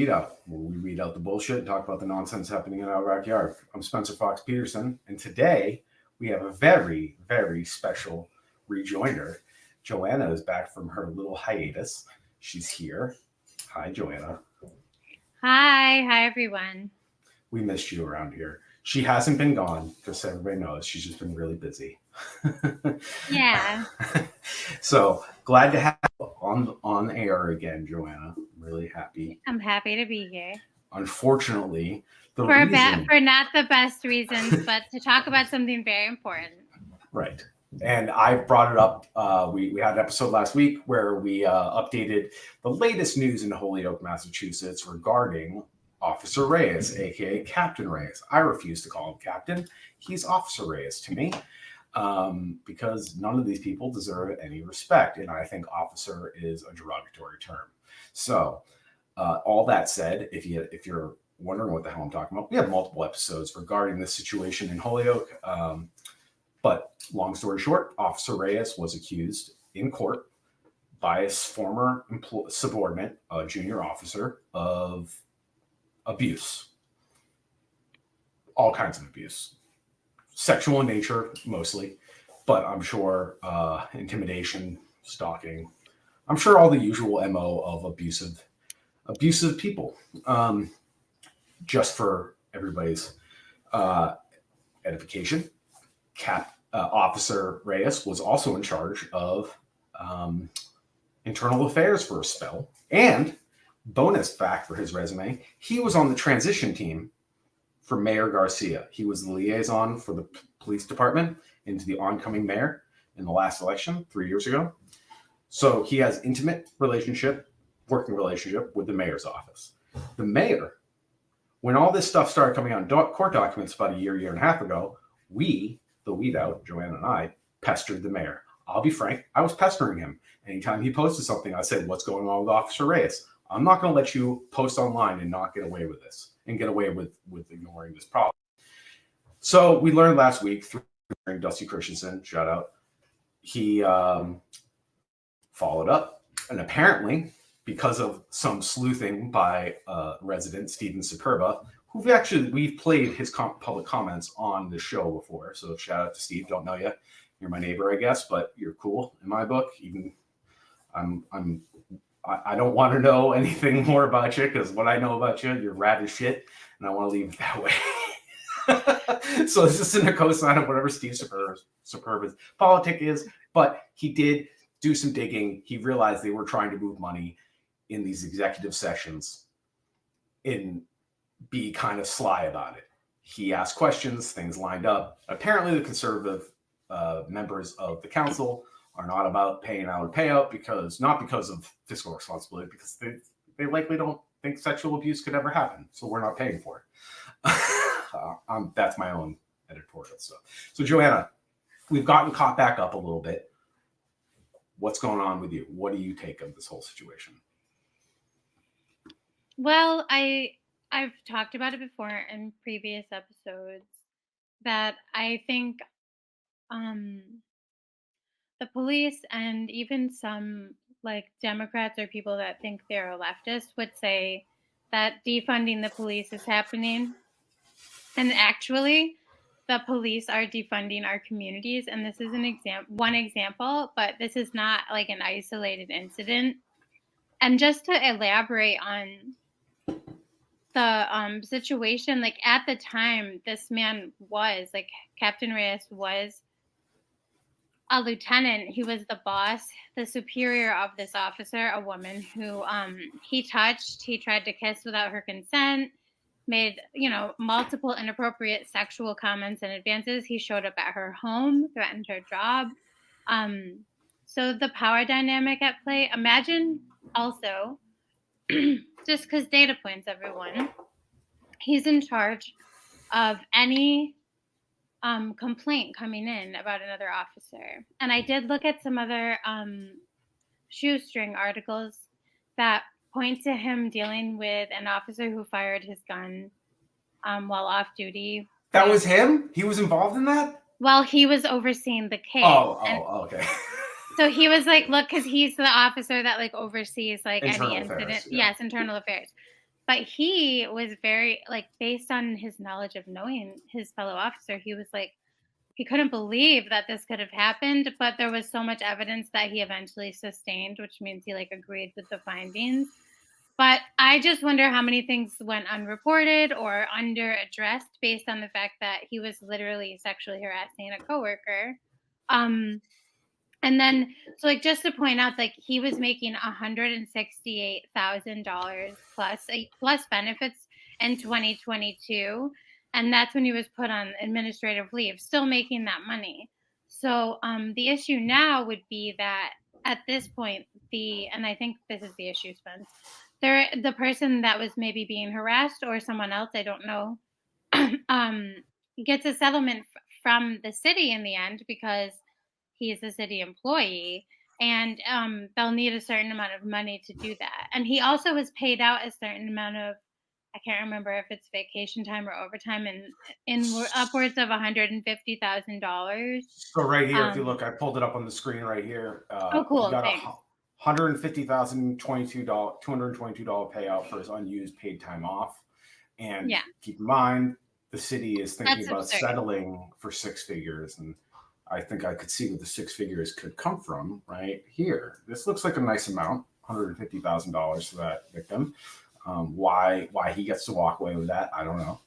Weed Out, where we weed out the bullshit and talk about the nonsense happening in our backyard. I'm Spencer Fox Peterson, and today we have a very, very special rejoinder. Joanna is back from her little hiatus. She's here. Hi, Joanna. Hi, everyone. We missed you around here. She hasn't been gone, just so everybody knows. She's just been really busy. Yeah. So glad to have you on air again, Joanna. I'm really happy. I'm happy to be here. Unfortunately, for not the best reasons, but to talk about something very important. Right. And I brought it up. We had an episode last week where we updated the latest news in Holyoke, Massachusetts regarding Officer Reyes, aka Captain Reyes. I refuse to call him Captain. He's Officer Reyes to me, because none of these people deserve any respect, and I think officer is a derogatory term. So, all that said, if you're wondering what the hell I'm talking about, we have multiple episodes regarding this situation in Holyoke. But long story short, Officer Reyes was accused in court by his former subordinate, a junior officer, of abuse. All kinds of abuse. Sexual in nature, mostly. But I'm sure intimidation, stalking. I'm sure all the usual MO of abusive people. Just for everybody's edification, Officer Reyes was also in charge of internal affairs for a spell. And bonus fact for his resume, he was on the transition team for Mayor Garcia. He was the liaison for the police department into the oncoming mayor in the last election 3 years ago. So he has intimate working relationship with the mayor's office. The mayor, when all this stuff started coming out in court documents about a year and a half ago, we, the Weed Out, Joanna and I, pestered the mayor. I'll be frank, I was pestering him. Anytime he posted something, I said, what's going on with Officer Reyes? I'm not going to let you post online and not get away with this and get away with ignoring this problem. So we learned last week through Dusty Christensen, shout out, he followed up. And apparently, because of some sleuthing by resident Steven Superba, we've played his public comments on the show before. So shout out to Steve. Don't know you. You're my neighbor, I guess, but you're cool in my book. Even I don't want to know anything more about you, because what I know about you, you're rad as shit, and I want to leave it that way. So this isn't a cosign of whatever Steve Superba's politic is, but he did do some digging. He realized they were trying to move money in these executive sessions and be kind of sly about it. He asked questions, things lined up. Apparently the conservative members of the council are not about paying out a payout not because of fiscal responsibility, because they likely don't think sexual abuse could ever happen. So we're not paying for it. That's my own editorial stuff. So Joanna, we've gotten caught back up a little bit. What's going on with you? What do you take of this whole situation? Well, I've talked about it before in previous episodes that I think the police and even some Democrats or people that think they're leftists would say that defunding the police is happening. And actually, the police are defunding our communities. And this is one example, but this is not an isolated incident. And just to elaborate on the situation, at the time, this man was, Captain Reyes was a lieutenant. He was the boss, the superior of this officer, a woman who he tried to kiss without her consent, made, multiple inappropriate sexual comments and advances. He showed up at her home, threatened her job. So the power dynamic at play. Imagine also, just because data points, everyone, he's in charge of any complaint coming in about another officer. And I did look at some other shoestring articles that point to him dealing with an officer who fired his gun while off duty. That was him? He was involved in that? Well, he was overseeing the case. Okay. So he was look, because he's the officer that oversees any incident. Affairs, yeah. Yes, internal affairs. But he was very, like, based on his knowledge of knowing his fellow officer, he was like, he couldn't believe that this could have happened, but there was so much evidence that he eventually sustained, which means he like agreed with the findings. But I just wonder how many things went unreported or under addressed based on the fact that he was literally sexually harassing a coworker. Um, and then, so like just to point out, like he was making $168,000 plus benefits in 2022, and that's when he was put on administrative leave, still making that money. So the issue now would be that at this point, and I think this is the issue, Spence. The person that was maybe being harassed or someone else, I don't know, um, gets a settlement from the city in the end because he's a city employee, and they'll need a certain amount of money to do that. And he also was paid out a certain amount of, I can't remember if it's vacation time or overtime, in upwards of $150,000. So right here, if you look, I pulled it up on the screen right here. Oh, cool! He got Thanks. $222 payout for his unused paid time off. And yeah, keep in mind, the city is thinking That's about absurd. settling for six figures, and I think I could see where the six figures could come from right here. This looks like a nice amount, $150,000 for that victim. Why he gets to walk away with that, I don't know.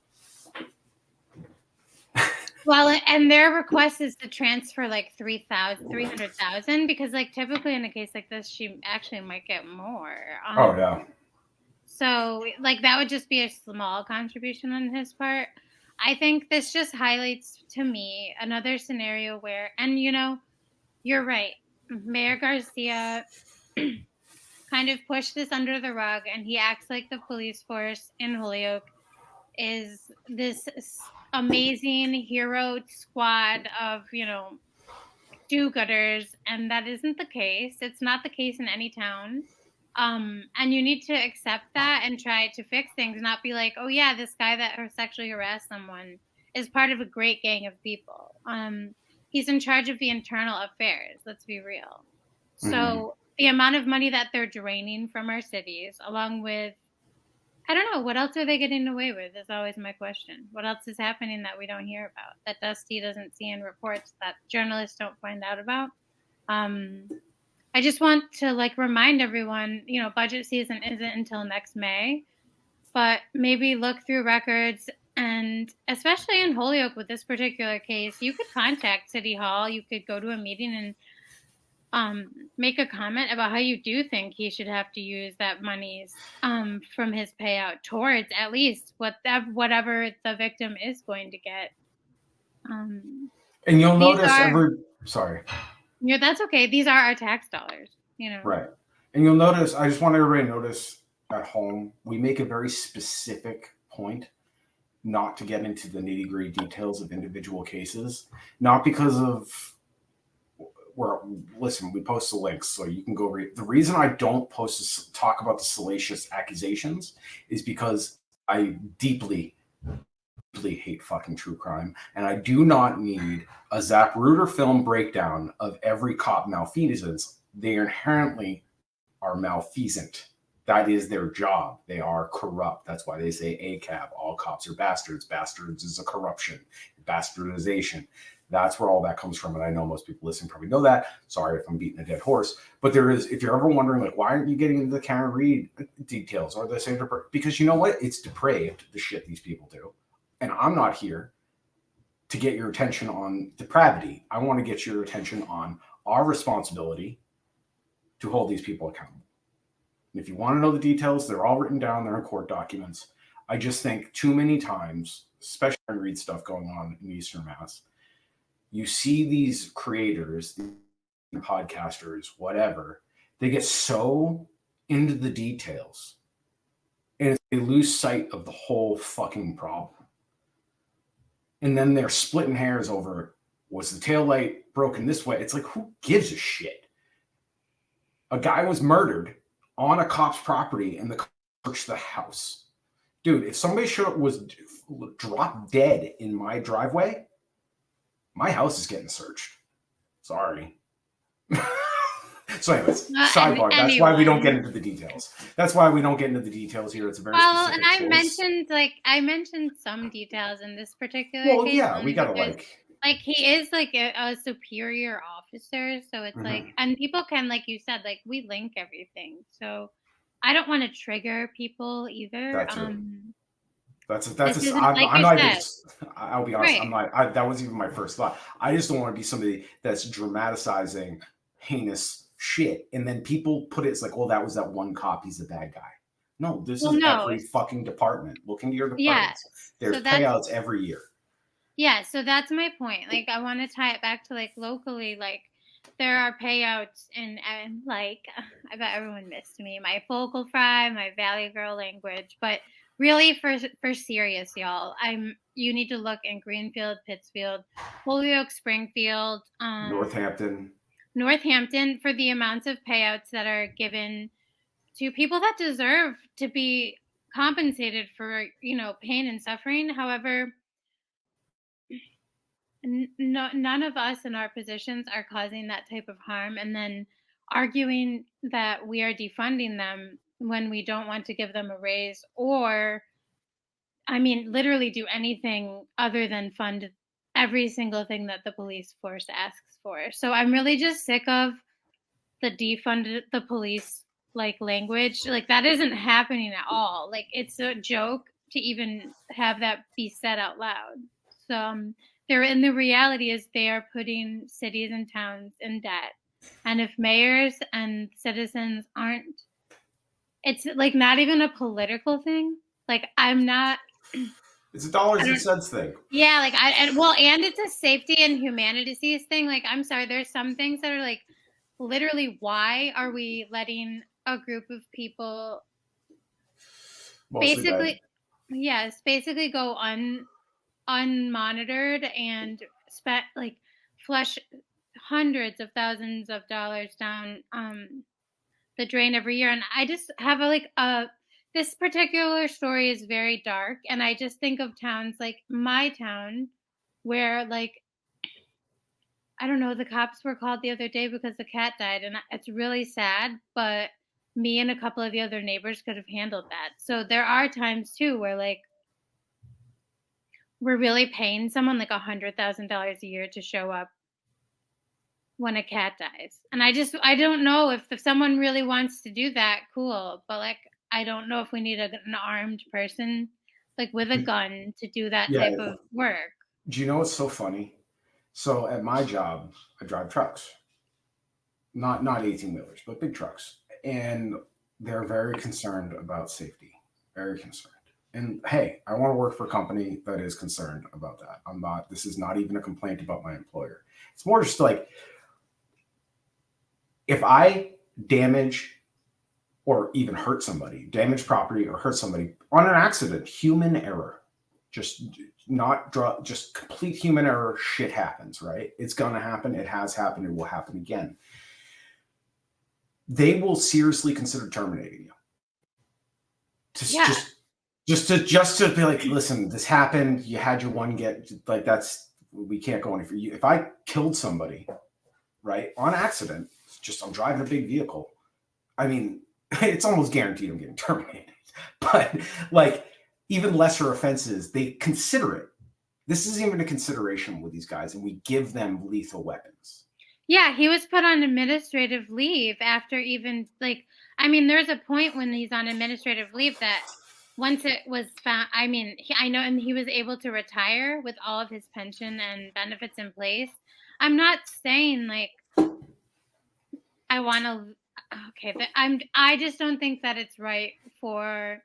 Well, and their request is to transfer like $300,000 because, like, typically in a case like this, she actually might get more. Oh yeah. So, like, that would just be a small contribution on his part. I think this just highlights to me another scenario where, and you know, you're right, Mayor Garcia kind of pushed this under the rug, and he acts like the police force in Holyoke is this amazing hero squad of, you know, do-gooders, and that isn't the case. It's not the case in any town. And you need to accept that and try to fix things, not be like, oh yeah, this guy that sexually harassed someone is part of a great gang of people. He's in charge of the internal affairs. Let's be real. Mm-hmm. So the amount of money that they're draining from our cities, along with, I don't know, what else are they getting away with is always my question. What else is happening that we don't hear about, that Dusty doesn't see in reports, that journalists don't find out about? I just want to like remind everyone, you know, budget season isn't until next May, but maybe look through records, and especially in Holyoke with this particular case, you could contact City Hall, you could go to a meeting and make a comment about how you do think he should have to use that monies from his payout towards at least whatever the victim is going to get. And you'll notice sorry. Yeah, that's okay. These are our tax dollars, you know. Right. And you'll notice, I just want everybody to notice at home, we make a very specific point not to get into the nitty-gritty details of individual cases, not because of listen, we post the links so you can go read. The reason I don't talk about the salacious accusations is because I deeply hate fucking true crime, and I do not need a Zapruder film breakdown of every cop malfeasance. They inherently are malfeasant. That is their job. They are corrupt. That's why they say ACAB. All cops are bastards. Bastards is a corruption, bastardization. That's where all that comes from. And I know most people listening probably know that. Sorry if I'm beating a dead horse. But there is, if you're ever wondering, like, why aren't you getting into the Karen Reed details or the same? Because you know what? It's depraved, the shit these people do. And I'm not here to get your attention on depravity. I want to get your attention on our responsibility to hold these people accountable. And if you want to know the details, they're all written down. They're in court documents. I just think too many times, especially when I read stuff going on in Eastern Mass, you see these creators, podcasters, whatever, they get so into the details and they lose sight of the whole fucking problem. And then they're splitting hairs over, was the taillight broken this way? It's like, who gives a shit? A guy was murdered on a cop's property and the cops searched the house. Dude, if somebody was dropped dead in my driveway, my house is getting searched. Sorry. So, anyways, sidebar. That's why we don't get into the details. Here. It's a very specific and choice. I mentioned some details in this particular case. Yeah, we gotta like he is like a superior officer, so it's like, and people can, like you said, like we link everything. So I don't want to trigger people either. That's I'm not even. I'll be honest. Right. I'm not. That was even my first thought. I just don't want to be somebody that's dramatizing heinous shit, and then people put it as like, "Oh, that was that one cop. He's a bad guy." No, this is every fucking department. Look into your departments. Yeah, there's payouts every year. Yeah, so that's my point. Like, I want to tie it back to like locally. Like, there are payouts and like I bet everyone missed me. My focal fry, my Valley Girl language, but. Really, for serious, y'all. You need to look in Greenfield, Pittsfield, Holyoke, Springfield, Northampton for the amounts of payouts that are given to people that deserve to be compensated for, pain and suffering. However, none of us in our positions are causing that type of harm, and then arguing that we are defunding them when we don't want to give them a raise or, literally do anything other than fund every single thing that the police force asks for. So I'm really just sick of the defund the police like language. Like that isn't happening at all. Like it's a joke to even have that be said out loud. So the reality is they are putting cities and towns in debt. And if mayors and citizens aren't, it's like not even a political thing. Like I'm not. It's a dollars and cents thing. Yeah, like and it's a safety and humanities thing. Like I'm sorry, there's some things that are like literally why are we letting a group of people basically go unmonitored and flush hundreds of thousands of dollars down the drain every year. And I just have this particular story is very dark, and I just think of towns like my town where I don't know, the cops were called the other day because the cat died, and it's really sad, but me and a couple of the other neighbors could have handled that. So there are times too where we're really paying someone like $100,000 a year to show up when a cat dies. And I don't know if someone really wants to do that, cool. But I don't know if we need an armed person with a gun to do that type of work. Do you know what's so funny? So at my job, I drive trucks, not 18-wheelers, but big trucks. And they're very concerned about safety, very concerned. And hey, I want to work for a company that is concerned about that. This is not even a complaint about my employer. It's more just if I damage or even hurt somebody, damage property or hurt somebody on an accident, human error, just complete human error, shit happens, right? It's going to happen. It has happened. It will happen again. They will seriously consider terminating you. Just to be like, listen, this happened. You had your one we can't go any for you. If I killed somebody, right, on accident, I'm driving a big vehicle. It's almost guaranteed I'm getting terminated. But even lesser offenses, they consider it. This isn't even a consideration with these guys, and we give them lethal weapons. Yeah, he was put on administrative leave after even there's a point when he's on administrative leave that once it was found, I know, and he was able to retire with all of his pension and benefits in place. I'm not saying I want to. Okay, but I just don't think that it's right for,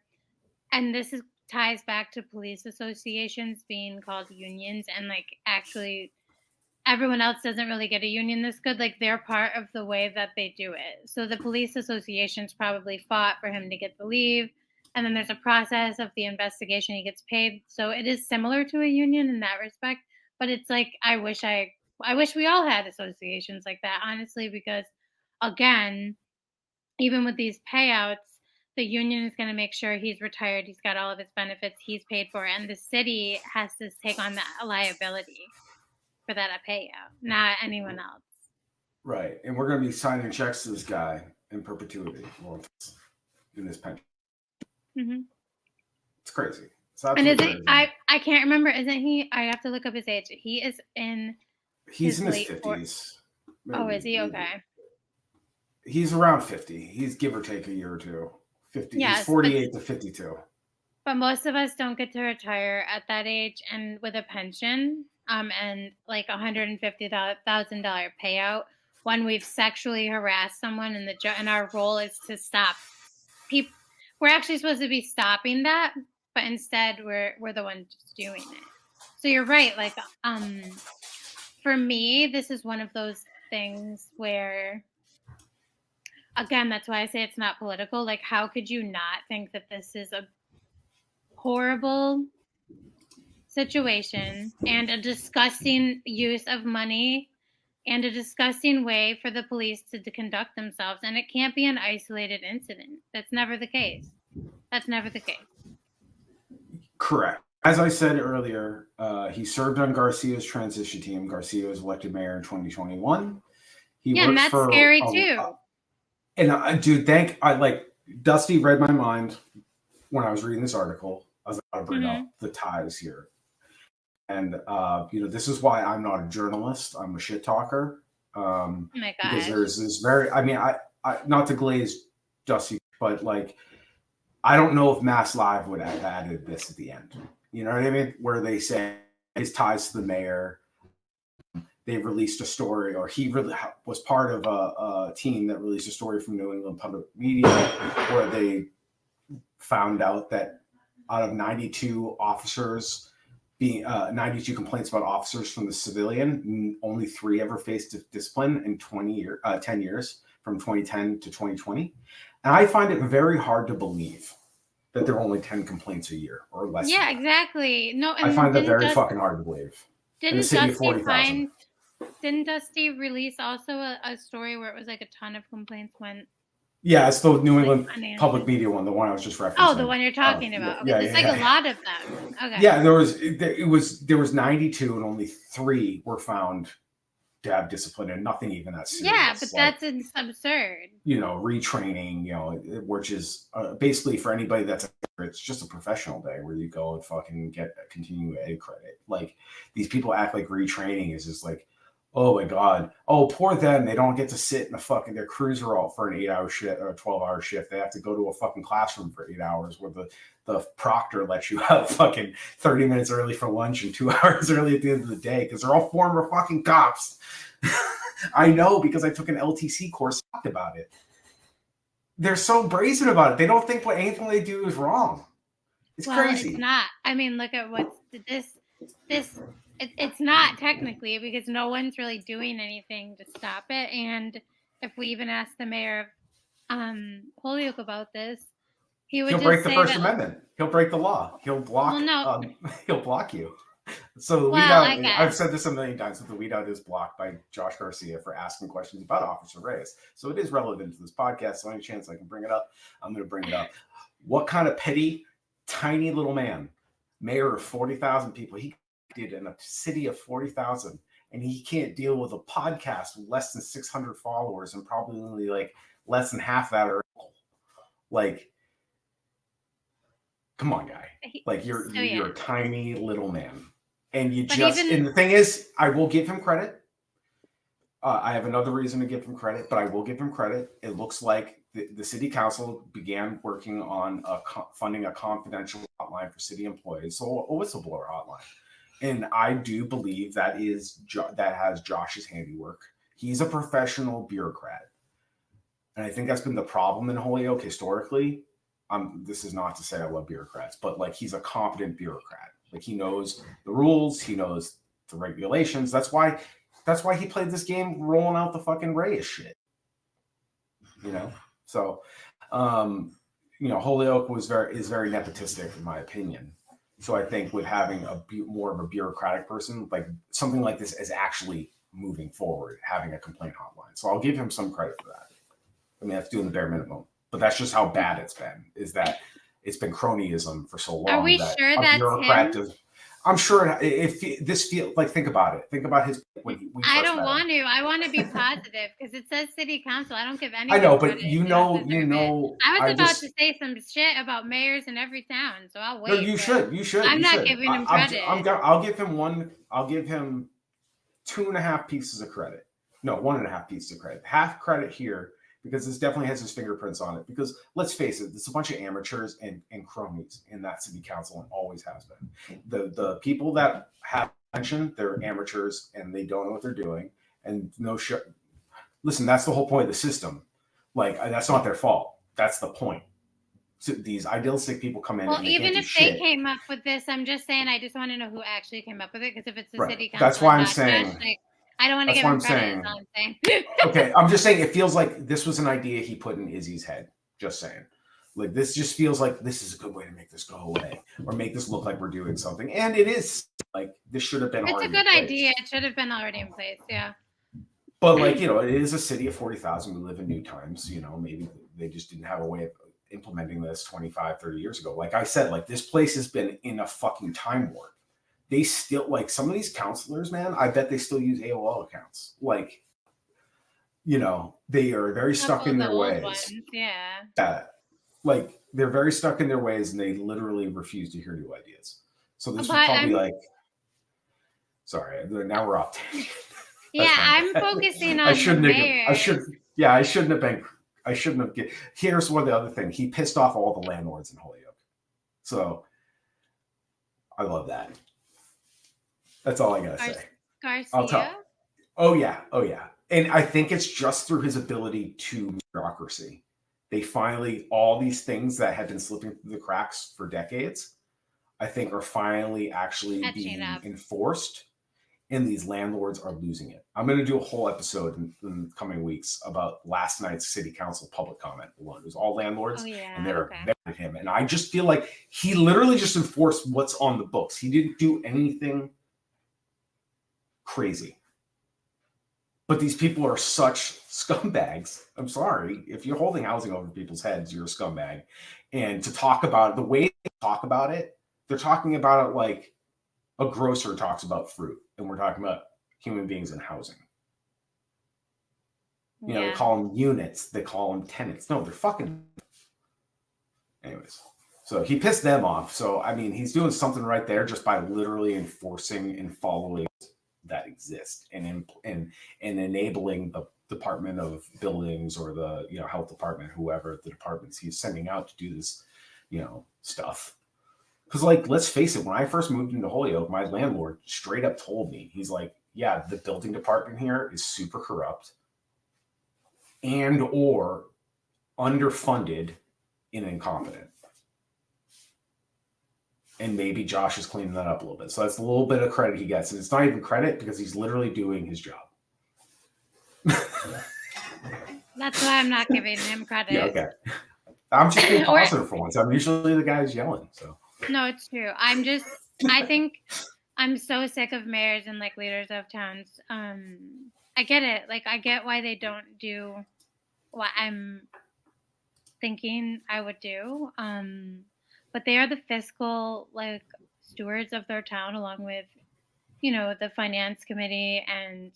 and this ties back to police associations being called unions, and actually everyone else doesn't really get a union this good. They're part of the way that they do it. So the police associations probably fought for him to get the leave, and then there's a process of the investigation. He gets paid, so it is similar to a union in that respect. But it's I wish we all had associations like that, honestly, because again, even with these payouts, the union is going to make sure he's retired, he's got all of his benefits, he's paid for, and the city has to take on the liability for that payout, not anyone else. Right. And we're going to be signing checks to this guy in perpetuity. Well, in this pension. Mm-hmm. It's crazy. It's And absolutely is it? crazy. I can't remember. Isn't he? I have to look up his age. He is in. He's in his late 50s. Oh, is he? Maybe. Okay. He's around 50. He's give or take a year or two. 50. Yes, he's 48 to 52. But most of us don't get to retire at that age and with a pension, and like $150,000 payout when we've sexually harassed someone, and our role is to stop people. We're actually supposed to be stopping that, but instead we're the ones just doing it. So you're right. Like, for me, this is one of those things where, again, that's why I say it's not political. Like, how could you not think that this is a horrible situation and a disgusting use of money and a disgusting way for the police to conduct themselves? And it can't be an isolated incident. That's never the case. Correct. As I said earlier, he served on Garcia's transition team. Garcia was elected mayor in 2021. And that's scary too. Dude, Dusty read my mind when I was reading this article. I was going to bring up the ties here. And, this is why I'm not a journalist. I'm a shit talker. Oh my God. Because there's this I not to glaze Dusty, but like, I don't know if Mass Live would have added this at the end. You know what I mean? Where they say his ties to the mayor. They released a story, or he really was part of a team that released a story from New England Public Media where they found out that out of 92 officers, 92 complaints about officers from the civilian, only 3 ever faced discipline in 10 years from 2010 to 2020. And I find it very hard to believe that there are only 10 complaints a year or less. Yeah, exactly. No, and I find that very fucking hard to believe. Didn't Dusty release also a story where it was like a ton of complaints went? Yeah, it's the New England Public Media one, the one I was just referencing. Oh, the one you're talking about. Okay, there's a lot of them. Okay. Yeah, there was 92 and only 3 were found to have discipline and nothing even that serious. Yeah, but that's absurd. Retraining, which is basically for anybody it's just a professional day where you go and fucking get a continuing ed credit. Like, these people act like retraining is just like, oh my God, oh, poor them. They don't get to sit in their cruiser all for an 8-hour shift or a 12-hour shift. They have to go to a fucking classroom for 8 hours where the proctor lets you out fucking 30 minutes early for lunch and 2 hours early at the end of the day because they're all former fucking cops. I know because I took an LTC course talked about it. They're so brazen about it. They don't think anything they do is wrong. It's crazy. It's not. I mean, look at what this. It's not technically, because no one's really doing anything to stop it. And if we even ask the mayor of Holyoke about this, he'll break the First Amendment. He'll break the law. He'll block. Well, no. He'll block you. So the weed out. I've said this a million times, but the weed out is blocked by Josh Garcia for asking questions about Officer Reyes. So it is relevant to this podcast. So any chance I can bring it up, I'm going to bring it up. What kind of petty, tiny little man, mayor of 40,000 people, he did in a city of 40,000, and he can't deal with a podcast with less than 600 followers and probably only like less than half that are like, come on, guy. Like, you're a tiny little man. And and the thing is, I will give him credit. I have another reason to give him credit, but I will give him credit. It looks like the city council began working on funding a confidential hotline for city employees, so a whistleblower hotline. And I do believe that has Josh's handiwork. He's a professional bureaucrat. And I think that's been the problem in Holyoke historically. This is not to say I love bureaucrats, but like, he's a competent bureaucrat. Like, he knows the rules, he knows the regulations. That's why he played this game rolling out the fucking Reyes shit. So Holyoke is very nepotistic in my opinion. So I think with having more of a bureaucratic person, like something like this is actually moving forward, having a complaint hotline. So I'll give him some credit for that. I mean, that's doing the bare minimum, but that's just how bad it's been, is that it's been cronyism for so long. Are we sure that's him? I'm sure if this feel like, think about it. Think about his when we I first don't met want him. to. I want to be positive because it says city council. I don't give I anyone know, credit but if they don't deserve it. I was I about just to say some shit about mayors in every town, so I'll no. wait. You But should. You should. I'm You not should. giving him credit. I'll give him one. I'll give him 2.5 pieces of credit. No, 1.5 pieces of credit. Half credit here because this definitely has his fingerprints on it. Because let's face it, there's a bunch of amateurs and cronies in that city council and always has been. The people that have mentioned, they're amateurs and they don't know what they're doing. And no shit. Listen, that's the whole point of the system. Like, that's not their fault. That's the point. So these idealistic people come in Well, and they even can't do if they shit. came up with this, I'm just saying I just want to know who actually came up with it. Because if it's the Right. city council, That's why and I'm not saying. Josh, like, I don't want to That's give why him I'm credit. saying. Is all I'm saying. Okay, I'm just saying it feels like this was an idea he put in Izzy's head. Just saying. Like, this just feels like this is a good way to make this go away or make this look like we're doing something. And it is. Like, this should have been It's a already good in place. idea. It should have been already in place. Yeah. But, like, you know, it is a city of 40,000. We live in new times. You know, maybe they just didn't have a way of implementing this 25, 30 years ago. Like I said, like, this place has been in a fucking time warp. They still, like, some of these counselors, man, I bet they still use AOL accounts. Like, you know, they are very stuck in their ways. Ones, yeah. Yeah. Like, they're very stuck in their ways and they literally refuse to hear new ideas. So this would probably like, sorry, now we're off. Yeah, I'm focusing on I shouldn't the have. mayor. I shouldn't have been. I shouldn't have. Here's one of the other thing. He pissed off all the landlords in Holyoke. So I love that. That's all I gotta say. Garcia? I'll tell. Oh yeah. And I think it's just through his ability to bureaucracy. They finally, all these things that had been slipping through the cracks for decades, I think are finally actually being enforced. And these landlords are losing it. I'm going to do a whole episode in the coming weeks about last night's city council public comment alone. It was all landlords, and they're mad at him. And I just feel like he literally just enforced what's on the books. He didn't do anything crazy. But these people are such scumbags. I'm sorry. If you're holding housing over people's heads, you're a scumbag. And to talk about it, the way they talk about it, they're talking about it like a grocer talks about fruit, and we're talking about human beings in housing. You know, they call them units, they call them tenants. No, they're fucking. Anyways, so he pissed them off. So, I mean, he's doing something right there just by literally enforcing and following that exist and enabling the Department of Buildings or the, you know, health department, whoever the departments he's sending out to do this, you know, stuff. Because, like, let's face it, when I first moved into Holyoke, my landlord straight up told me, he's like, yeah, the building department here is super corrupt and or underfunded and incompetent. And maybe Josh is cleaning that up a little bit. So that's a little bit of credit he gets. And it's not even credit because he's literally doing his job. That's why I'm not giving him credit. Yeah, okay. I'm just being positive for once. I'm usually the guy who's yelling. So no, it's true. I think I'm so sick of mayors and like leaders of towns. I get it. Like, I get why they don't do what I'm thinking I would do. But they are the fiscal, like, stewards of their town, along with, you know, the finance committee and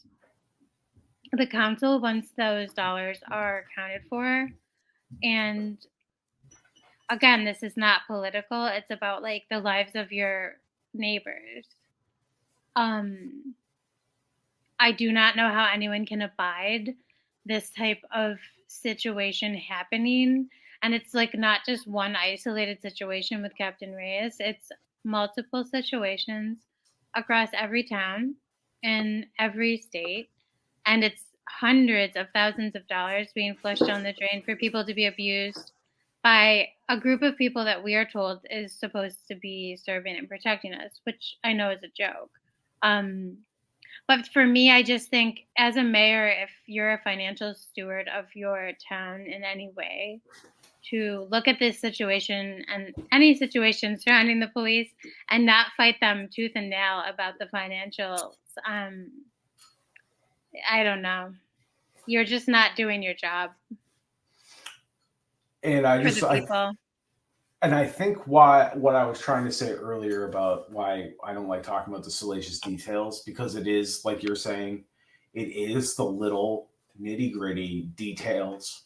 the council once those dollars are accounted for. And again, this is not political. It's about, like, the lives of your neighbors. I do not know how anyone can abide this type of situation happening. And it's, like, not just one isolated situation with Captain Reyes. It's multiple situations across every town in every state. And it's hundreds of thousands of dollars being flushed down the drain for people to be abused by a group of people that we are told is supposed to be serving and protecting us, which I know is a joke. But for me, I just think as a mayor, if you're a financial steward of your town in any way, to look at this situation and any situation surrounding the police and not fight them tooth and nail about the financials, I don't know. You're just not doing your job. And I just, And I think what I was trying to say earlier about why I don't like talking about the salacious details, because it is, like you're saying, it is the little nitty gritty details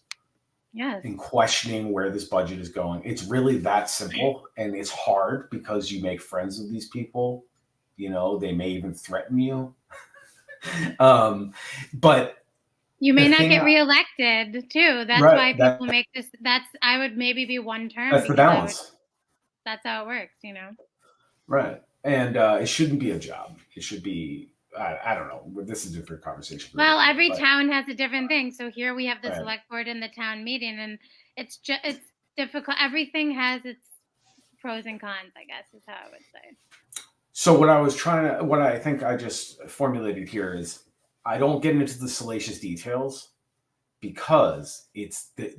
Yes. in questioning where this budget is going. It's really that simple, and it's hard because you make friends with these people. You know, they may even threaten you. But you may the not thing, get reelected too. That's right? why people make this. I would maybe be one term. That's the balance. That's how it works, you know. Right. And it shouldn't be a job. It should be, I don't know. This is a different conversation. Well, every town has a different thing. So here we have the Right. select board and the town meeting, and it's difficult. Everything has its pros and cons, I guess, is how I would say. So what I think I just formulated here is I don't get into the salacious details because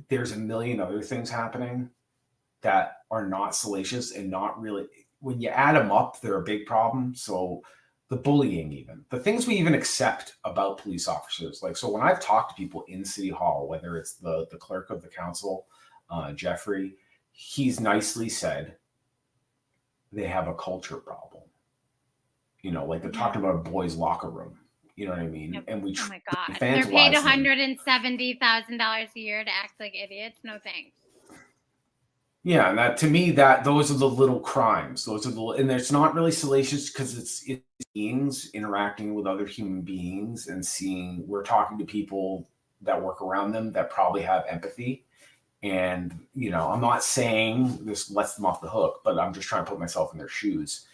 there's a million other things happening that are not salacious and not really, when you add them up, they're a big problem. So the bullying, even the things we even accept about police officers, like, so when I've talked to people in City Hall, whether it's the clerk of the council, Jeffrey, he's nicely said they have a culture problem. You know, like they're talking about a boys' locker room. You know what I mean? Yep. And we oh my god, they're paid $170,000 a year to act like idiots. No thanks. Yeah, and that, to me, that those are the little crimes. Those are the, and it's not really salacious because it's beings interacting with other human beings and seeing, we're talking to people that work around them that probably have empathy. And, you know, I'm not saying this lets them off the hook, but I'm just trying to put myself in their shoes.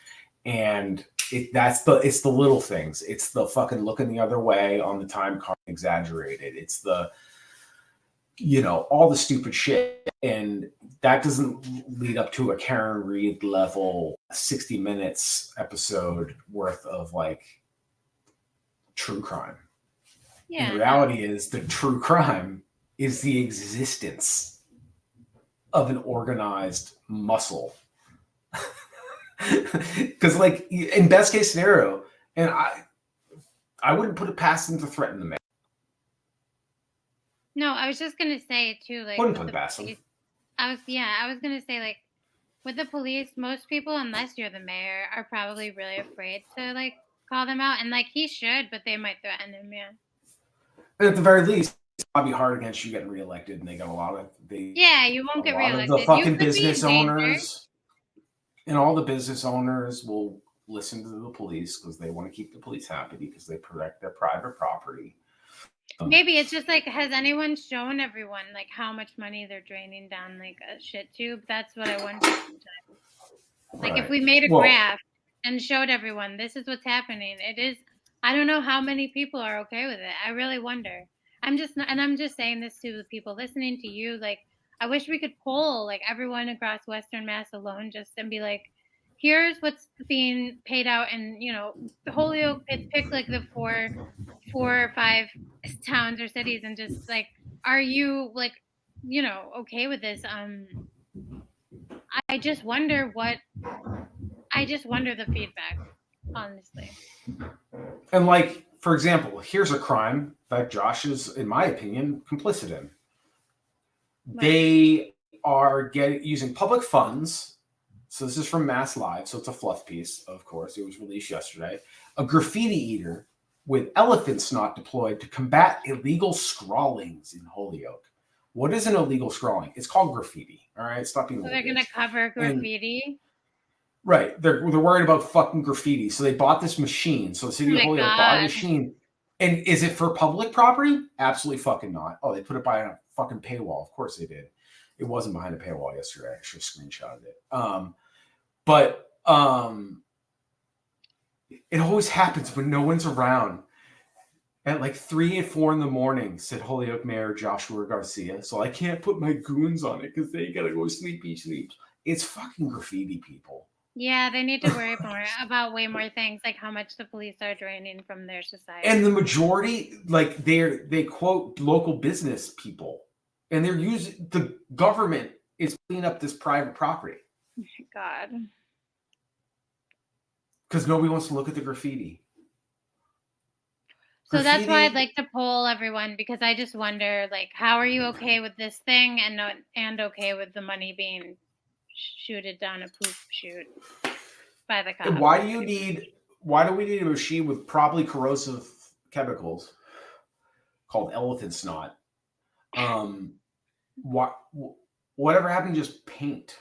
And it's the little things. It's the fucking looking the other way on the time card exaggerated. It's the, you know, all the stupid shit. And that doesn't lead up to a Karen Reed level 60 minutes episode worth of like true crime. Yeah. The reality is the true crime is the existence of an organized muscle. Because, like, in best case scenario, and I wouldn't put it past them to threaten the man. No, I was just gonna say too, like, wouldn't put it past them. I was gonna say, like, with the police, most people, unless you're the mayor, are probably really afraid to like call them out, and like he should, but they might threaten him. Yeah. And at the very least, it's probably hard against you getting reelected, and they got a lot of you won't get reelected. The fucking business owners. And all the business owners will listen to the police because they want to keep the police happy because they protect their private property. Maybe it's just like, has anyone shown everyone like how much money they're draining down like a shit tube? That's what I wonder sometimes. Like, right. If we made a graph and showed everyone this is what's happening, it is. I don't know how many people are okay with it. I really wonder. I'm just saying this to the people listening to you. Like, I wish we could poll like everyone across Western Mass alone, just and be like, here's what's being paid out, and you know, Holyoke, it's picked like the four or five towns or cities, and just like, are you like, you know, okay with this? I just wonder the feedback, honestly. And like, for example, here's a crime that Josh is, in my opinion, complicit in. Right. They are using public funds. So this is from Mass Live. So it's a fluff piece, of course. It was released yesterday. A graffiti eater with elephant snot deployed to combat illegal scrawlings in Holyoke. What is an illegal scrawling? It's called graffiti. All right, stop being. So they're going to cover graffiti. Right, they're worried about fucking graffiti. So they bought this machine. So the city of Holyoke bought a machine. And is it for public property? Absolutely fucking not. Oh, they put it behind a fucking paywall. Of course they did. It wasn't behind a paywall yesterday. I should have screenshotted it. But it always happens when no one's around. At like 3 and 4 in the morning, said Holyoke Mayor Joshua Garcia. So I can't put my goons on it because they gotta go sleep. It's fucking graffiti, people. Yeah, they need to worry more about way more things, like how much the police are draining from their society. And the majority, like they quote local business people, and they're using the government is cleaning up this private property. Oh my God. Because nobody wants to look at the graffiti. So that's why I'd like to poll everyone, because I just wonder, like, how are you okay with this thing and okay with the money being shooted down a poop chute by the cops. Why do we need a machine with probably corrosive chemicals called elephant snot? Whatever happened to just paint?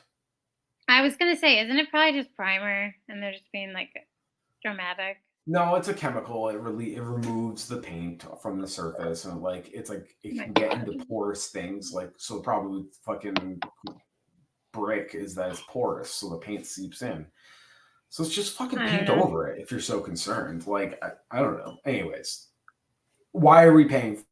I was gonna say, isn't it probably just primer and they're just being like dramatic? No, it's a chemical. It removes the paint from the surface, and it can get into porous things. So the problem with fucking brick is that it's porous, so the paint seeps in. So it's just fucking paint over it if you're so concerned. I don't know. Anyways, why are we paying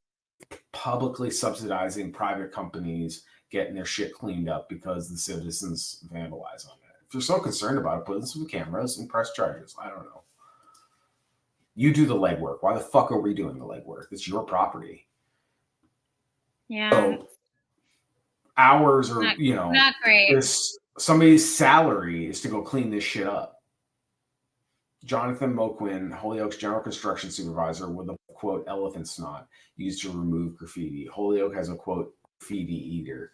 publicly subsidizing private companies getting their shit cleaned up because the citizens vandalize on it? If you're so concerned about it, put in some cameras and press charges. I don't know. You do the legwork. Why the fuck are we doing the legwork? It's your property. Yeah. So hours or, not great. Somebody's salary is to go clean this shit up. Jonathan Moquin, Holyoke's general construction supervisor, with a quote elephant snot used to remove graffiti. Holyoke has a quote graffiti eater,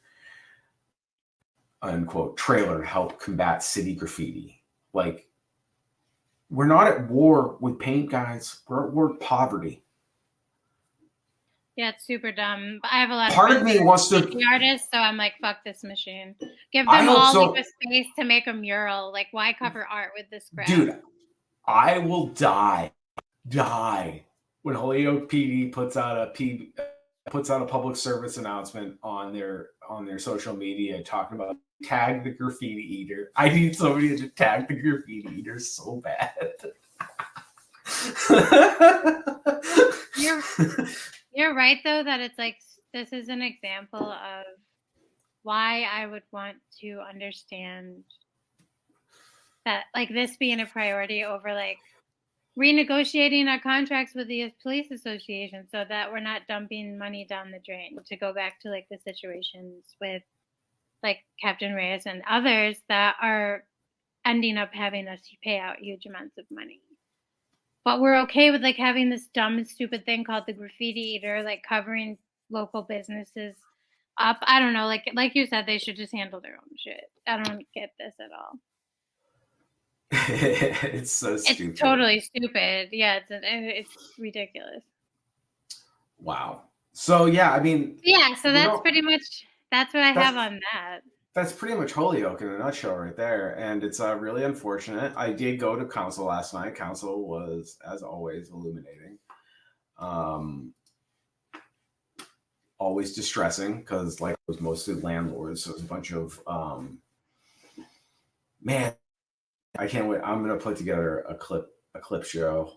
unquote, trailer to help combat city graffiti. We're not at war with paint, guys. We're at war with poverty. Yeah, it's super dumb. But I have a lot Part of me wants to artists, so I'm like, fuck this machine. Give them all a space to make a mural. Why cover art with this crap? Dude, I will die when Holyoke PD puts out a public service announcement on their social media talking about tag the graffiti eater. I need somebody to tag the graffiti eater so bad. You're right though that it's this is an example of why I would want to understand that this being a priority over renegotiating our contracts with the police association so that we're not dumping money down the drain, to go back to the situations with Captain Reyes and others that are ending up having us pay out huge amounts of money. But we're okay with having this dumb and stupid thing called the graffiti eater, covering local businesses up. I don't know, like you said, they should just handle their own shit. I don't get this at all. It's so stupid. It's totally stupid. Yeah, it's ridiculous. Wow. So yeah, I mean. Yeah, so that's pretty much what I have on that. That's pretty much Holyoke in a nutshell right there. And it's really unfortunate. I did go to council last night. Council was, as always, illuminating. Always distressing because it was mostly landlords. So it was a bunch of, man, I can't wait. I'm going to put together a clip show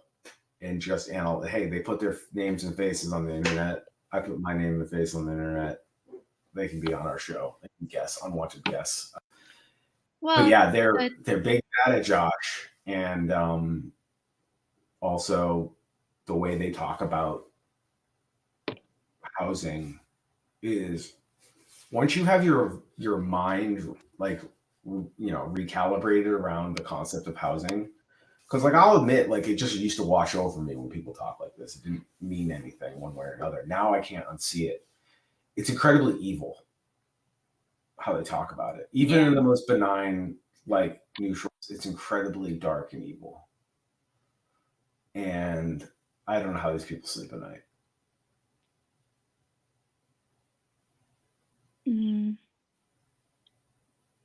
and just analyze. Hey, they put their names and faces on the internet. I put my name and face on the internet. They can be on our show. They can guess, unwanted guests. Well, but yeah, they're big bad at Josh, and also the way they talk about housing is once you have your mind recalibrated around the concept of housing. Because I'll admit, it just used to wash over me when people talk like this. It didn't mean anything one way or another. Now I can't unsee it. It's incredibly evil how they talk about it. Even in the most benign, neutral, it's incredibly dark and evil. And I don't know how these people sleep at night. Mm.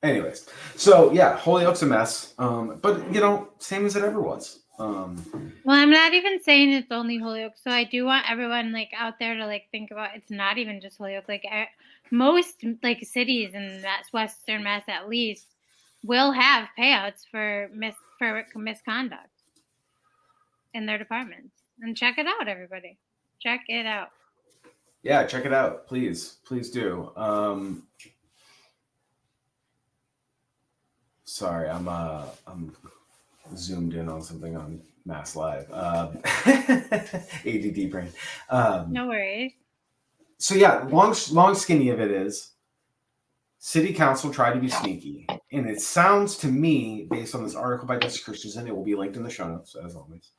Anyways, so yeah, Holyoke's a mess. But same as it ever was. Well, I'm not even saying it's only Holyoke, so I do want everyone out there to think about it's not even just Holyoke. Most cities in Western Mass at least will have payouts for misconduct in their departments. And check it out, everybody. Check it out. Yeah, check it out, please do. Sorry, I'm zoomed in on something on Mass Live. ADD brain. No worries. So yeah, long skinny of it is City Council tried to be sneaky. And it sounds to me, based on this article by Jessica Christensen, it will be linked in the show notes, as always.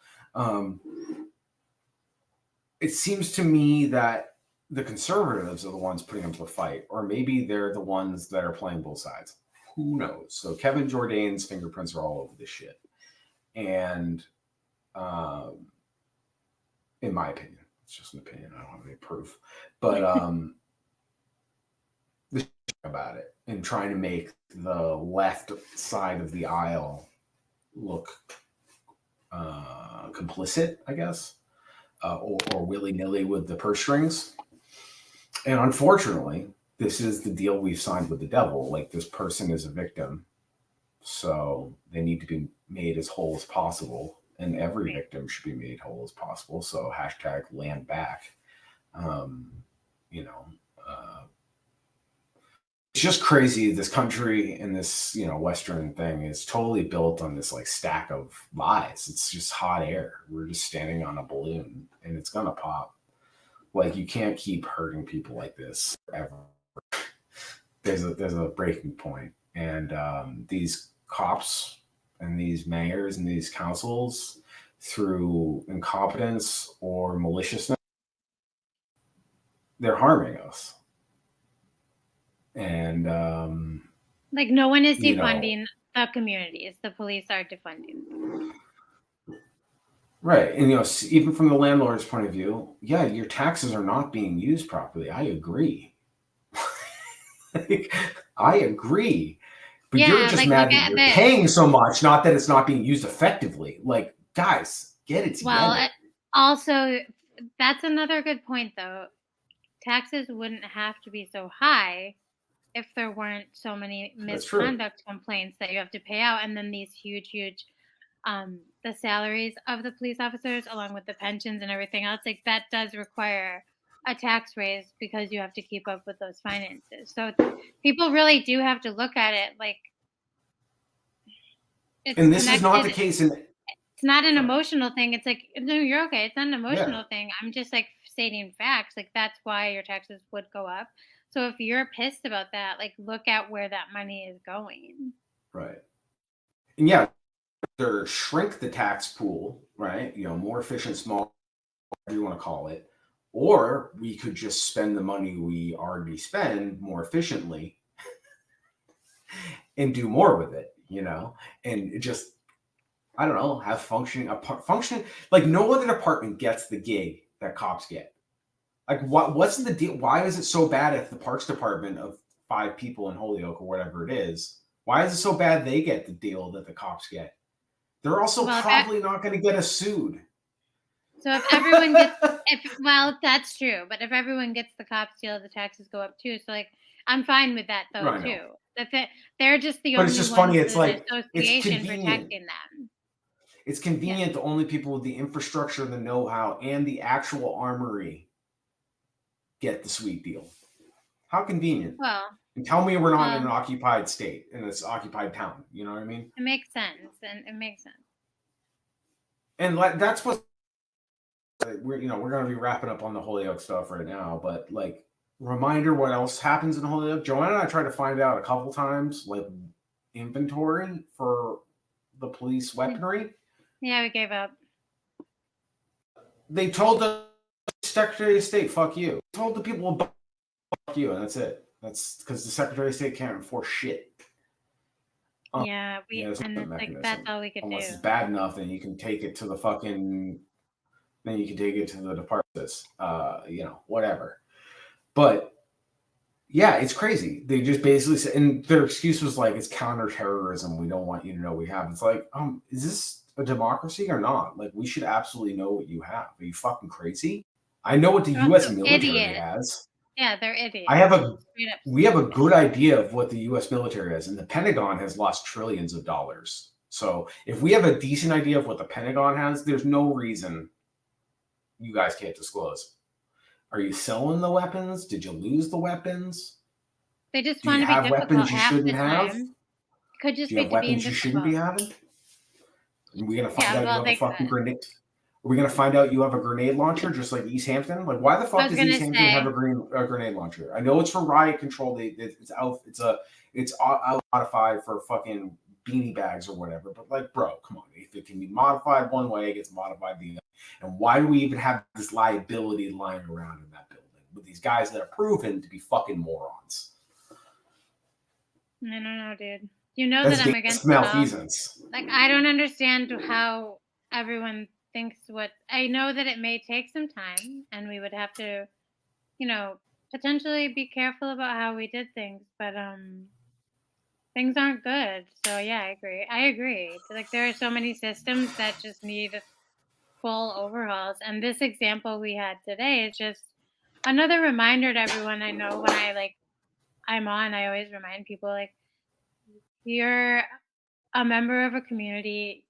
It seems to me that the conservatives are the ones putting up the fight, or maybe they're the ones that are playing both sides. who knows? So Kevin Jourdain's fingerprints are all over this shit. And in my opinion, it's just an opinion. I don't have any proof. But the shit about it and trying to make the left side of the aisle look complicit, I guess, or willy-nilly with the purse strings. And unfortunately, this is the deal we've signed with the devil. Like, this person is a victim, so they need to be made as whole as possible, and every victim should be made whole as possible. So hashtag land back. It's just crazy. This country and this, Western thing is totally built on this like stack of lies. It's just hot air. We're just standing on a balloon and it's gonna pop. Like, you can't keep hurting people like this forever. There's a breaking point. And these cops and these mayors and these councils, through incompetence or maliciousness, they're harming us. And like, no one is defunding the communities. The police are defunding them. Right. And, even from the landlord's point of view, yeah, your taxes are not being used properly. I agree. I agree. But you're just mad that you're paying so much, not that it's not being used effectively. Like, guys, get it together. Well, also, that's another good point, though. Taxes wouldn't have to be so high if there weren't so many misconduct complaints that you have to pay out, and then these huge the salaries of the police officers, along with the pensions and everything else, like, that does require a tax raise because you have to keep up with those finances. So people really do have to look at it like it's and this connected. Is not the case in it's not an emotional thing. It's like, no, you're okay. It's not an emotional thing. I'm just like stating facts. Like, that's why your taxes would go up. So if you're pissed about that, like, look at where that money is going. Right. And yeah, either shrink the tax pool, right? More efficient, small, whatever you want to call it. Or we could just spend the money we already spend more efficiently and do more with it, and just, I don't know, have function, like no other department gets the gig that cops get. Like, what's the deal? Why is it so bad at the Parks Department of 5 people in Holyoke or whatever it is? Why is it so bad they get the deal that the cops get? They're also probably not going to get us sued. So if everyone gets, that's true. But if everyone gets the cops deal, the taxes go up too. So, like, I'm fine with that though too. They're just the only ones. But it's just funny. It's like, it's protecting them. It's convenient. The only people with the infrastructure, the know-how, and the actual armory get the sweet deal. How convenient. Well, and tell me we're not in an occupied state, in this occupied town. You know what I mean? It makes sense. And that's what we're going to be wrapping up on the Holyoke stuff right now. But, like, reminder, what else happens in Holyoke? Joanna and I tried to find out a couple times, like, inventory for the police weaponry. Yeah, we gave up. They told the Secretary of State, fuck you. They told the people, fuck you, and that's it. That's because the Secretary of State can't enforce shit. And it's like, that's all we could do. Unless it's bad enough, then you can take it to the fucking, then you can take it to the departments, whatever. But yeah, it's crazy. They just basically said, and their excuse was like, it's counterterrorism. We don't want you to know we have. It's like, is this a democracy or not? Like, we should absolutely know what you have. Are you fucking crazy? I know what the U.S. military has. Yeah, they're idiots. We have a good idea of what the U.S. military has, and the Pentagon has lost trillions of dollars. So if we have a decent idea of what the Pentagon has, there's no reason you guys can't disclose. Are you selling the weapons? Did you lose the weapons? They just want to be difficult. Weapons you shouldn't have? Could just be to being difficult. You shouldn't be having? Are we gonna find out you have a fucking grenade? Are we gonna find out you have a grenade launcher just like East Hampton? Like, why the fuck does East Hampton have a grenade launcher? I know it's for riot control. It's modified for fucking beanie bags or whatever. But, like, bro, come on. If it can be modified one way, it gets modified the other. And why do we even have this liability lying around in that building with these guys that are proven to be fucking morons? I don't know, dude. You know That's that I'm against against it all. malfeasance. Like, I don't understand how everyone thinks what. I know that it may take some time, and we would have to, potentially be careful about how we did things, but things aren't good. So yeah, I agree. Like, there are so many systems that just need full overhauls, and this example we had today is just another reminder to everyone. I know when I'm on, I always remind people, like, you're a member of a community,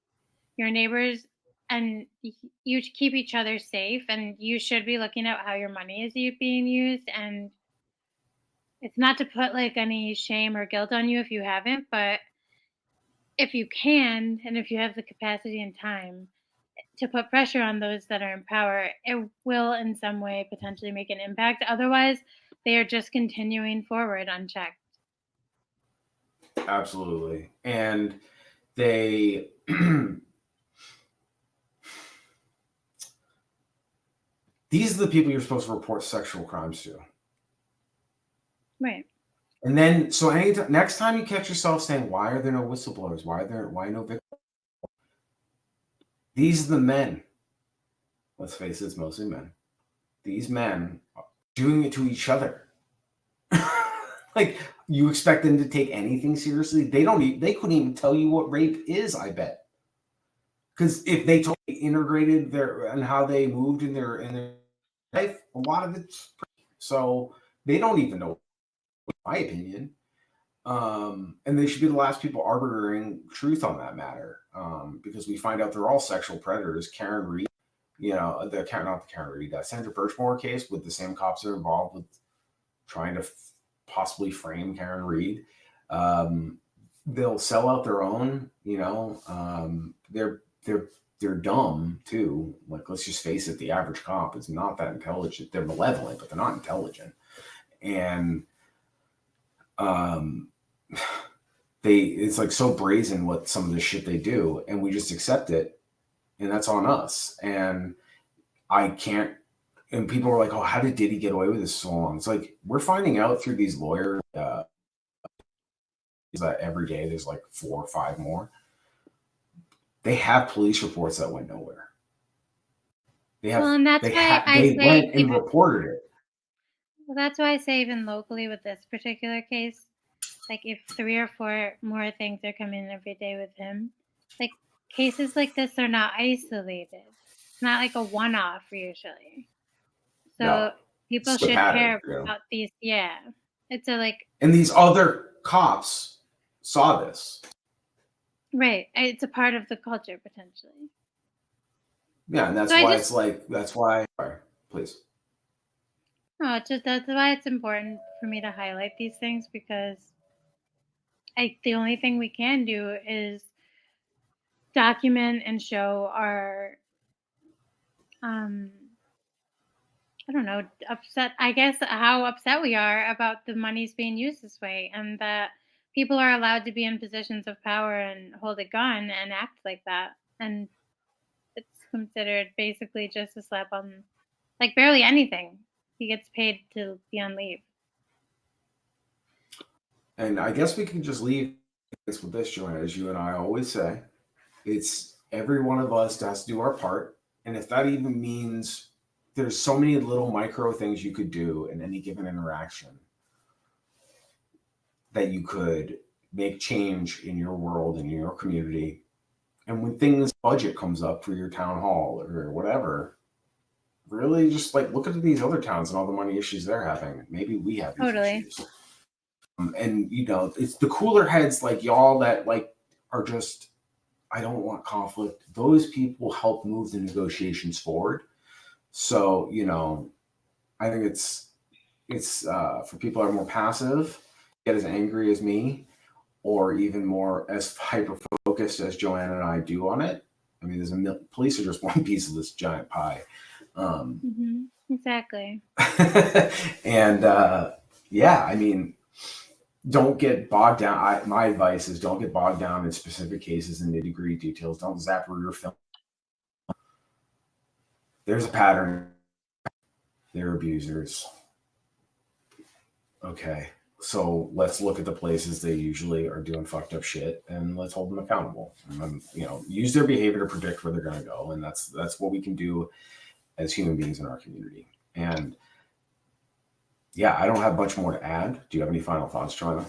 your neighbors, and you keep each other safe, and you should be looking at how your money is being used. And it's not to put like any shame or guilt on you if you haven't, but if you can, and if you have the capacity and time to put pressure on those that are in power, it will in some way potentially make an impact. Otherwise, they are just continuing forward unchecked. Absolutely. And they these are the people you're supposed to report sexual crimes to. Right. And then, so next time you catch yourself saying, "Why are there no whistleblowers? Why no victims?" These are the men. Let's face it, it's mostly men. These men are doing it to each other. Like, you expect them to take anything seriously? They don't. They couldn't even tell you what rape is. I bet. Because if they totally integrated their and how they moved in their life, a lot of it's so they don't even know. In my opinion, and they should be the last people arbitering truth on that matter, because we find out they're all sexual predators. Karen Reed, not the Karen Reed, Sandra Birchmore case with the same cops that are involved with trying to possibly frame Karen Reed. They'll sell out their own. They're dumb too. Like, let's just face it, the average cop is not that intelligent. They're malevolent, but they're not intelligent. And it's like so brazen what some of the shit they do, and we just accept it, and that's on us. And I can't. And people are like, "Oh, how did Diddy get away with this so long?" It's like, we're finding out through these lawyers that every day there's like 4 or 5 more. They have police reports that went nowhere. They have. Well, and that's why They went and reported it. Well, that's why I say even locally with this particular case, like if 3 or 4 more things are coming in every day with him, like cases like this are not isolated. It's not like a one-off usually. So No, people it's the should pattern, care about these. Yeah, it's a like. And these other cops saw this. Right, it's a part of the culture potentially. Yeah, and that's why that's why. Sorry, please. No, it's just that's why it's important for me to highlight these things, because the only thing we can do is document and show our I don't know, upset, I guess, how upset we are about the monies being used this way, and that people are allowed to be in positions of power and hold a gun and act like that. And it's considered basically just a slap on, like, barely anything. He gets paid to be on leave. And I guess we can just leave this with this, Joanna, as you and I always say. It's every one of us has to do our part. And if that even means there's so many little micro things you could do in any given interaction that you could make change in your world, in your community. And when things budget comes up for your town hall or whatever, really just like look at these other towns and all the money issues they're having. Maybe we have these issues. And it's the cooler heads like y'all that like are just, I don't want conflict. Those people help move the negotiations forward. So, I think it's for people that are more passive, get as angry as me, or even more as hyper focused as Joanna and I do on it. I mean, police are just one piece of this giant pie. Exactly. And yeah, I mean, don't get bogged down. My advice is don't get bogged down in specific cases and nitty-gritty details. Don't zap through your film. There's a pattern. They're abusers. Okay. So let's look at the places they usually are doing fucked up shit, and let's hold them accountable. And use their behavior to predict where they're going to go, and that's what we can do as human beings in our community. And yeah, I don't have much more to add. Do you have any final thoughts, Joanna?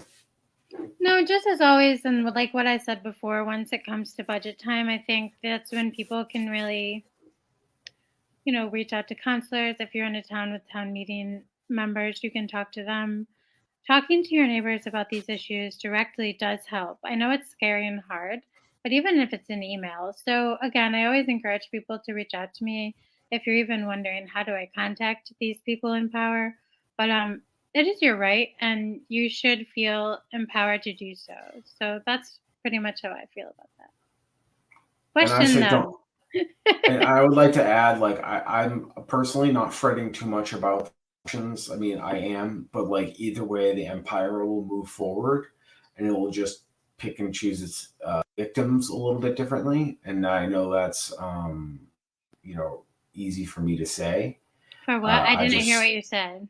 No, just as always, and like what I said before, once it comes to budget time, I think that's when people can really, reach out to counselors. If you're in a town with town meeting members, you can talk to them. Talking to your neighbors about these issues directly does help. I know it's scary and hard, but even if it's an email. So again, I always encourage people to reach out to me if you're even wondering, how do I contact these people in power? But it is your right, and you should feel empowered to do so. So that's pretty much how I feel about that. Question though. And I would like to add, like, I'm personally not fretting too much about options. I mean, I am, but like either way, the empire will move forward, and it will just pick and choose its victims a little bit differently. And I know that's easy for me to say. For what? I didn't hear what you said.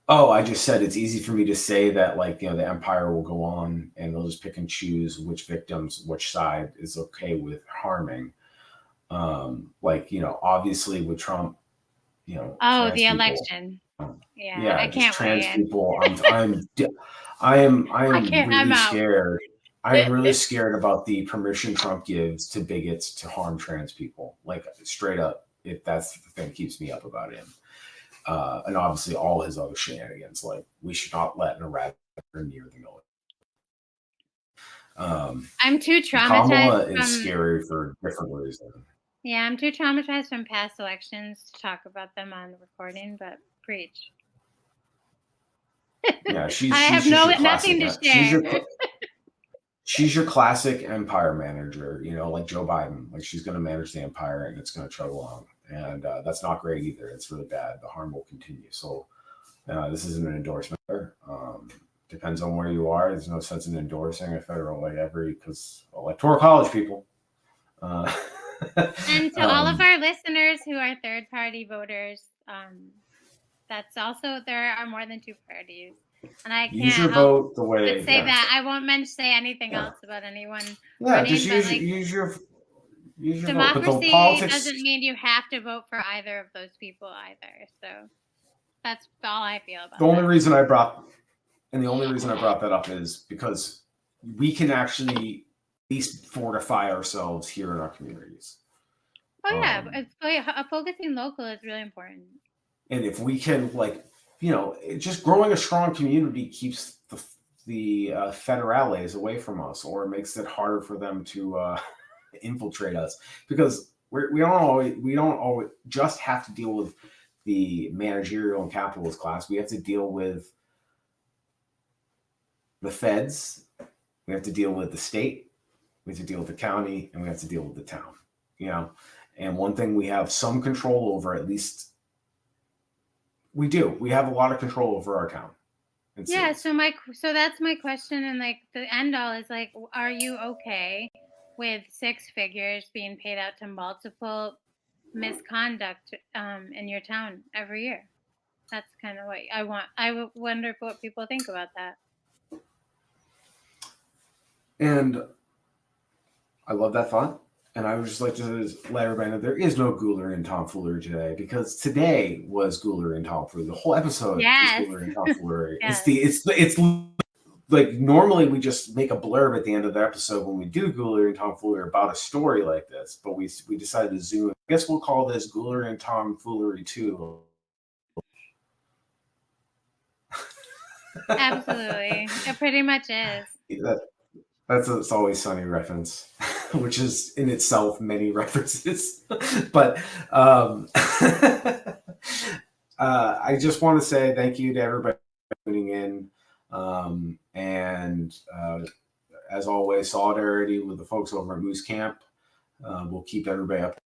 Oh, I just said it's easy for me to say that, like, the empire will go on and they'll just pick and choose which victims, which side is okay with harming. Obviously with Trump, the people, election. Yeah, I can't trans wait. People. I am really scared. I'm really scared about the permission Trump gives to bigots to harm trans people. Like, straight up, if that's the thing that keeps me up about him. And obviously all his other shenanigans, like we should not let an erratic near the military. I'm too traumatized. Kamala is scary for different reasons. Yeah, I'm too traumatized from past elections to talk about them on the recording, but preach. Yeah, I have nothing to share. She's your classic empire manager, like Joe Biden. Like, she's going to manage the empire and it's going to chug along. And that's not great either. It's really bad. The harm will continue. So this isn't an endorsement. Depends on where you are. There's no sense in endorsing a federal because electoral college people. And to all of our listeners who are third-party voters, that's also, there are more than two parties. And I can't help but say that. I won't say anything else about anyone. Yeah, just use your democracy doesn't mean you have to vote for either of those people either. So that's all I feel about the only reason I brought that up is because we can actually at least fortify ourselves here in our communities. Oh yeah, focusing local is really important. And if we can, just growing a strong community keeps the federales away from us, or it makes it harder for them to infiltrate us, because we don't always just have to deal with the managerial and capitalist class. We have to deal with the feds, we have to deal with the state, we have to deal with the county, and we have to deal with the town. And one thing we have some control over, at least we have a lot of control over our town. Yeah, so that's my question, and like the end all is like, are you okay with 6 figures being paid out to multiple misconduct in your town every year? That's kind of what I want. I wonder what people think about that. And I love that thought. And I would just like to let everybody know there is no ghoulery and tomfoolery today, because today was ghoulery and tomfoolery. The whole episode is ghoulery and tomfoolery. Yes. It's like, normally we just make a blurb at the end of the episode when we do ghoulery and tomfoolery about a story like this, but we decided to zoom. I guess we'll call this ghoulery and tomfoolery 2. Absolutely, it pretty much is. That's a It's Always Sunny reference, which is in itself many references. But I just want to say thank you to everybody tuning in. And as always, solidarity with the folks over at Moose Camp. We'll keep everybody up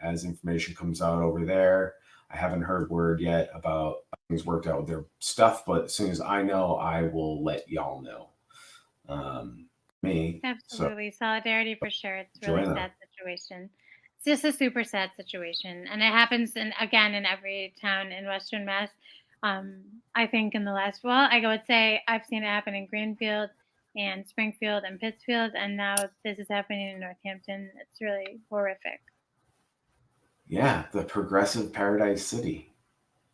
as information comes out over there. I haven't heard word yet about things worked out with their stuff, but as soon as I know, I will let y'all know. Absolutely. Solidarity for sure. It's a really sad situation. It's just a super sad situation. And it happens in every town in Western Mass. I think in the last, I would say I've seen it happen in Greenfield and Springfield and Pittsfield, and now this is happening in Northampton. It's really horrific. Yeah, the progressive paradise city.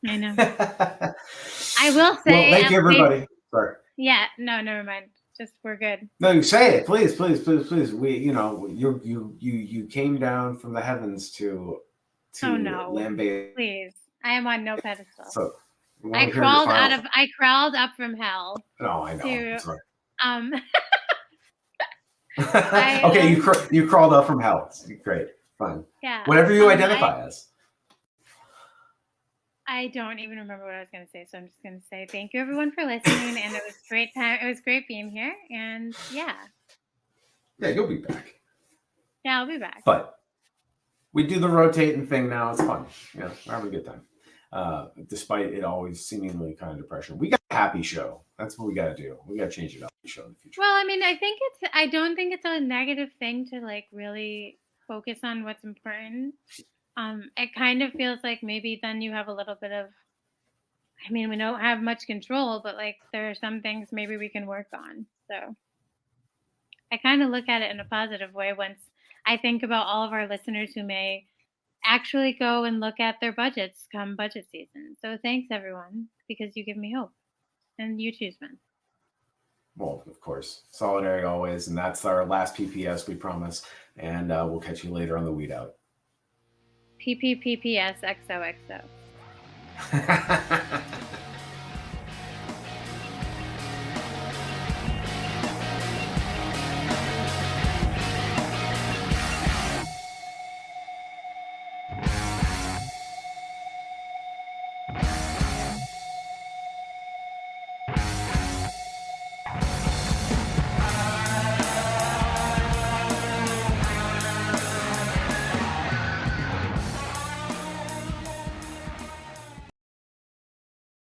I know. I will say. Well, thank you, everybody. Sorry. Yeah, no, never mind. Just we're good. No, you say it, please, please, please, please. You came down from the heavens to lambaste. Please, I am on no pedestal. So I crawled up from hell. No, I know. Sorry. Okay, you crawled up from hell. Great, fine. Yeah. Whatever you identify as. I don't even remember what I was going to say, so I'm just going to say thank you everyone for listening, and it was great time. It was great being here, and yeah. Yeah, you'll be back. Yeah, I'll be back. But we do the rotating thing now. It's fun. We're having a good time. Despite it always seemingly kind of depression. We got a happy show. That's what we got to do. We got to change it up show in the future. Well, I mean, I don't think it's a negative thing to like really focus on what's important. It kind of feels like maybe then you have a little bit of, I mean, we don't have much control, but like there are some things maybe we can work on. So I kind of look at it in a positive way once I think about all of our listeners who may actually go and look at their budgets come budget season. So thanks everyone, because you give me hope. And you too, Spence. Well, of course. Solidary always. And that's our last PPS, we promise. And we'll catch you later on the Weed Out. PPPPS XOXO.